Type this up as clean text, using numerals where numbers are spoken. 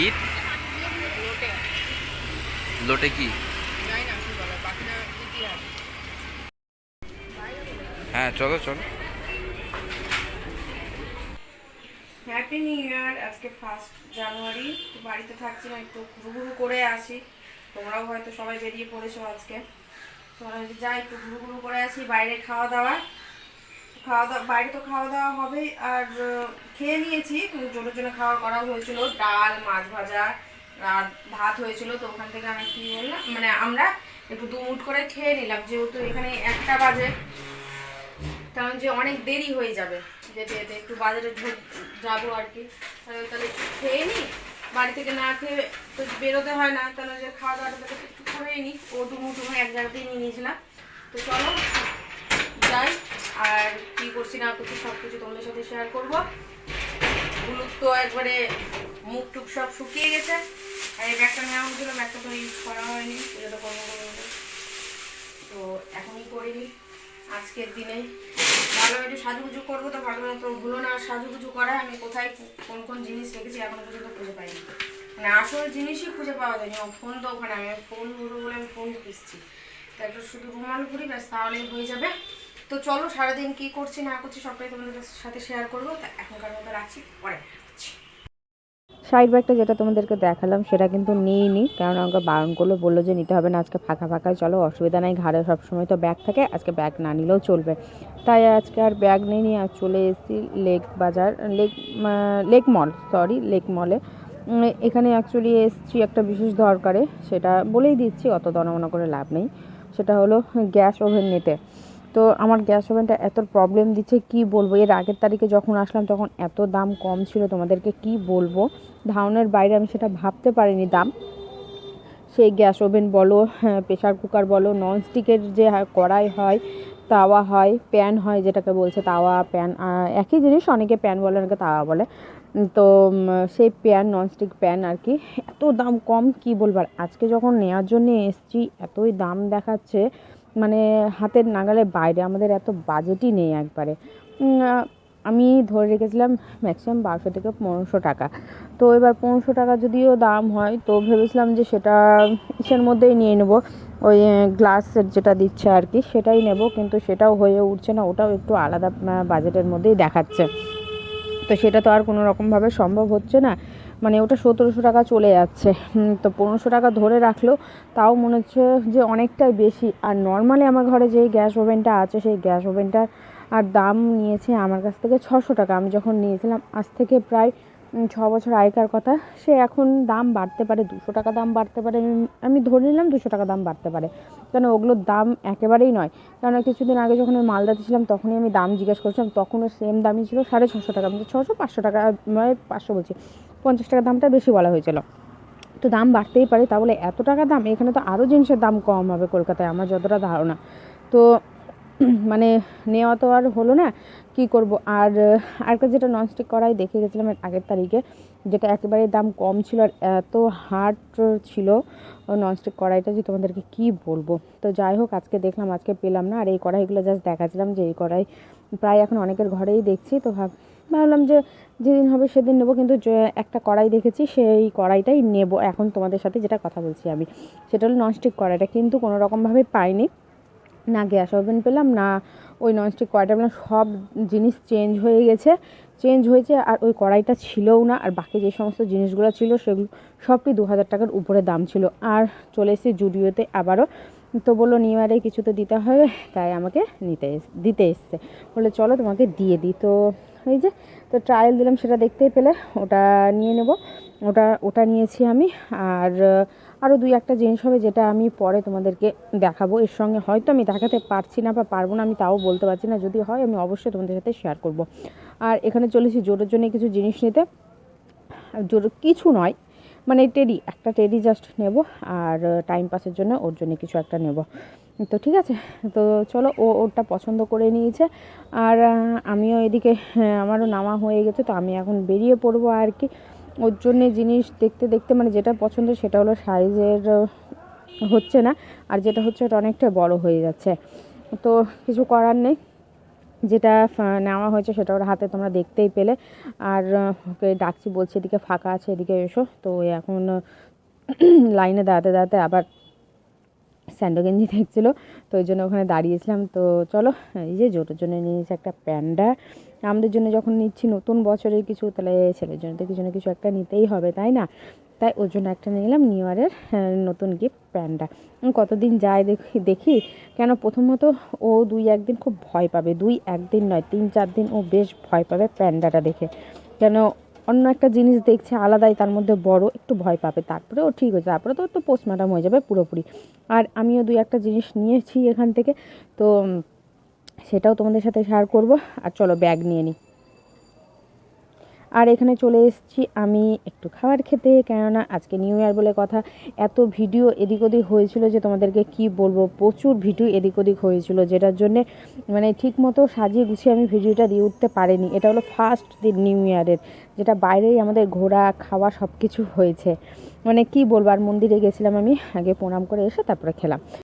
ঈদ লোটে কি? হ্যাঁ চলো চলো। Happy new year. আজকে 1 জানুয়ারি। বাড়িতে থাকছি না, একটু ঘুরু করে আসি। তোমরাও হয়তো সবাই বেরিয়ে পড়েছো আজকে। তোমরা যদি যাই একটু ঘুরু করে আসি। বাইরে খাওয়া দাওয়া বাইরে তো খাওয়া দাওয়া হবেই। আর খেয়ে নিয়েছি, জোরের জন্য খাওয়া করা হয়েছিল, ডাল মাছ ভাজা আর ভাত হয়েছিল। তো ওখান থেকে আমি কি বললাম, মানে আমরা একটু দুমুট করে খেয়ে নিলাম, যেহেতু এখানে 1টা বাজে, কারণ যে অনেক দেরি হয়ে যাবে যেতে যেতে, একটু বাজারে যাবো আর কি। তাহলে একটু খেয়ে নিই, বাড়ি থেকে না খেয়ে তো বেরোতে হয় না, তাহলে যে খাওয়া দাওয়াটা একটু করেই নিই। ও দুমুটো এক জায়গাতেই নিয়ে নিয়েছিলাম। তো চলো যাই, আর কি করছি না করছি সব কিছু তোমাদের সাথে শেয়ার করবো। হলুদ তো একবারে মুখ টুক সব শুকিয়ে গেছে। আর এই ব্যাগটা নেওয়া হয়েছিল, ব্যাগটা তো ইউজ করা হয়নি, এটা তো করবো তো এখনই করিনি। আজকের দিনে ভালো একটু সাজুগুজু করবো, তো ভালো তো ভুলো না সাজুগুজু করা। আমি কোথায় কোন কোন জিনিস রেখেছি এখনো পর্যন্ত খুঁজে পাইনি, মানে আসল জিনিসই খুঁজে পাওয়া যায়নি। ফোন তো ওখানে, আমি ফোন ঘুরবো বলে আমি ফোন খুঁজছি। তো একটু শুধু রুমাল ঘুরি ব্যাস, তাহলেই হয়ে যাবে। তো চলো সারাদিন কি করছি না করছি সবটাই তোমাদের সাথে শেয়ার করবো। তা এখনকার মতো রাখছি, পরে সাইড ব্যাগটা যেটা তোমাদেরকে দেখালাম সেটা কিন্তু নিইনি, কারণ আমাকে বারণ করলো, বললো যে নিতে হবে না, আজকে ফাঁকা ফাঁকায় চলো, অসুবিধা নাই, ঘাড়ে সবসময় তো ব্যাগ থাকে, আজকে ব্যাগ না নিলেও চলবে। তাই আজকে আর ব্যাগ নিয়ে আর চলে এসেছি লেক বাজার, লেক মল, লেক মলে। এখানে অ্যাকচুয়ালি এসেছি একটা বিশেষ দরকারে, সেটা বলেই দিচ্ছি, অত দনমনা করে লাভ নেই। সেটা হলো গ্যাস ওভেন নিতে। তো আমার গ্যাস ওভেনটা এত প্রবলেম দিচ্ছে কি বলবো। এর আগের তারিখে যখন আসলাম তখন এত দাম কম ছিল, তোমাদেরকে কি বলবো, ধারণার বাইরে, আমি সেটা ভাবতে পারিনি দাম। সেই গ্যাস ওভেন বলো, প্রেশার কুকার বলো, ননস্টিকের যে কড়াই হয়, তাওয়া হয়, প্যান হয়, যেটাকে বলছে তাওয়া প্যান, একই জিনিস, অনেকে প্যান বলে অনেকে তাওয়া বলে। তো সেই প্যান, ননস্টিক প্যান আর কি, এত দাম কম কি বলবার। আজকে যখন নেওয়ার জন্য এসছি এতই দাম দেখাচ্ছে, মানে হাতের নাগালের বাইরে, আমাদের এত বাজেটই নেই একবারে। আমি ধরে রেখেছিলাম ম্যাক্সিমাম 1200 থেকে 1500 টাকা। তো এবার 1500 টাকা যদিও দাম হয়, তো ভেবেছিলাম যে সেটা ইসের মধ্যেই নিয়ে নেবো, ওই গ্লাসের যেটা দিচ্ছে আর কি সেটাই নেব, কিন্তু সেটাও হয়ে উঠছে না, ওটাও একটু আলাদা বাজেটের মধ্যেই দেখাচ্ছে। তো সেটা তো আর কোনো রকমভাবে সম্ভব হচ্ছে না, মানে ওটা 1700 টাকা চলে যাচ্ছে। তো 1500 টাকা ধরে রাখলেও তাও মনে হচ্ছে যে অনেকটাই বেশি। আর নর্মালি আমার ঘরে যেই গ্যাস ওভেনটা আছে সেই গ্যাস ওভেনটার আর দাম নিয়েছে আমার কাছ থেকে 600 টাকা। আমি যখন নিয়েছিলাম আজ থেকে প্রায় 6 বছর আগেকার কথা। সে এখন দাম বাড়তে পারে, 200 টাকা দাম বাড়তে পারে, আমি ধরে নিলাম 200 টাকা দাম বাড়তে পারে, কেন ওগুলোর দাম একেবারেই নয়। কারণ কিছুদিন আগে যখন আমি মালদাতে ছিলাম তখনই আমি দাম জিজ্ঞেস করছিলাম, তখনও সেম দামই ছিল 650 টাকা, আমি 600 500 টাকা, মানে 500 বলছি, 50 টাকা দামটা বেশি বলা হয়েছিল। তো দাম বাড়তেই পারে, তা বলে এত টাকা দাম, এখানে তো আরও জিনিসের দাম কম হবে কলকাতায় আমার যতটা ধারণা। তো মানে নেওয়া তো আর হলো না, কি করব। আর আরেকটা যেটা ননস্টিক কড়াই দেখে গেছিলাম এর আগের তারিখে, যেটা একেবারে দাম কম ছিল আর এত হার্ড ছিল ননস্টিক কড়াইটা, যে তোমাদেরকে কি বলবো। তো যাই হোক, আজকে দেখলাম, আজকে পেলাম না। আর এই কড়াইগুলো জাস্ট দেখাচ্ছিলাম যে এই কড়াই প্রায় এখন অনেকের ঘরেই দেখছি। তো ভাবলাম যে যেদিন হবে সেদিন নেবো, কিন্তু একটা কড়াই দেখেছি, সেই কড়াইটাই নেব এখন তোমাদের সাথে যেটা কথা বলছি আমি, সেটা হলো ননস্টিক কড়াইটা। কিন্তু কোনো রকমভাবে পাইনি, না গ্যাস ওভেন পেলাম, না ওই ননস্টিক কড়াইটা পেলাম, সব জিনিস চেঞ্জ হয়েছে। আর ওই কড়াইটা ছিলও না, আর বাকি যে সমস্ত জিনিসগুলো ছিল সেগুলো সবটি 2000 টাকার উপরে দাম ছিল। আর চলে এসেছি জুডিওতে আবারও, তো বললো নিউ ইয়ারে কিছু তো দিতে হবে, তাই আমাকে দিতে এসছে, বলে চলো তোমাকে দিয়ে দিই। তো এই যে, তো ট্রায়াল দিলাম, সেটা দেখতেই পেলে, ওটা নিয়ে নেব, ওটা নিয়েছি আমি। আর আরও 2-1টা জিনিস হবে যেটা আমি পরে তোমাদেরকে দেখাবো। এর সঙ্গে হয়তো আমি দেখাতে পারছি না বা পারবো না, আমি তাও বলতে পারছি না, যদি হয় আমি অবশ্যই তোমাদের সাথে শেয়ার করব। আর এখানে চলেছি জোরের জন্য কিছু জিনিস নিতে, জোর কিছু নয়, মানে একটা টেডি জাস্ট নেব, আর টাইম পাসের জন্য ওর জন্য কিছু একটা নেব। তো ঠিক আছে, তো চলো, ওরটা পছন্দ করে নিয়েছে। আর আমিও এদিকে, আমারও নামা হয়ে গেছে, তো আমি এখন বেরিয়ে পড়বো আর কি। ওর জন্যে জিনিস দেখতে দেখতে, মানে যেটা পছন্দ সেটা হলো সাইজের হচ্ছে না, আর যেটা হচ্ছে ওটা অনেকটা বড় হয়ে যাচ্ছে, তো কিছু করার নেই। যেটা নেওয়া হয়েছে সেটা ওর হাতে তোমরা দেখতেই পেলে। আর ওকে ডাকছি, বলছি এদিকে ফাঁকা আছে, এদিকে এসো। তো এখন লাইনে দাঁড়াতে দাঁড়াতে আবার স্যান্ডো গেঞ্জি দেখছিলো, তো ওই জন্য ওখানে দাঁড়িয়েছিলাম। তো চলো, এই যে জোটোর জন্য নিয়ে নিয়েছি একটা প্যান্ডা। আমাদের জন্য যখন নিচ্ছি নতুন বছরের কিছু, তাহলে ছেলের জন্য তো কিছু না কিছু একটা নিতেই হবে, তাই না? তাই ওর জন্য একটা নিলাম নিউ ইয়ারের নতুন গিফট প্যান্ডা। কতদিন যায় দেখি কেন প্রথমত ও 2-1 দিন খুব ভয় পাবে, 2-1 দিন নয় 3-4 দিন ও বেশ ভয় পাবে প্যান্ডাটা দেখে। কেন অন্য একটা জিনিস দেখছে আলাদাই, তার মধ্যে বড়, একটু ভয় পাবে। তারপরে ও ঠিক হয়েছে, তারপরে তো পোস্টমর্টম হয়ে যাবে পুরোপুরি। আর আমিও 2-1টা জিনিস নিয়েছি এখান থেকে, তো সেটাও তোমাদের সাথে শেয়ার করব। আর চলো ব্যাগ নিয়ে নিই। আর এখানে চলে এসেছি আমি একটু খাবার খেতে, কেননা আজকে নিউ ইয়ার বলে কথা। এত ভিডিও এদিক ওদিক হয়েছিল যে তোমাদেরকে কি বলবো, প্রচুর ভিডিও এদিক ওদিক হয়েছিল, যেটার জন্যে মানে ঠিক মতো সাজিয়ে গুছিয়ে আমি ভিডিওটা দিয়ে উঠতে পারিনি। এটা হলো ফার্স্ট দিন নিউ ইয়ারের, যেটা বাইরেই আমাদের ঘোরা খাওয়া সব কিছু হয়েছে। মানে কি বলবো, আর মন্দিরে গেছিলাম আমি, আগে প্রণাম করে এসে তারপরে খেলাম।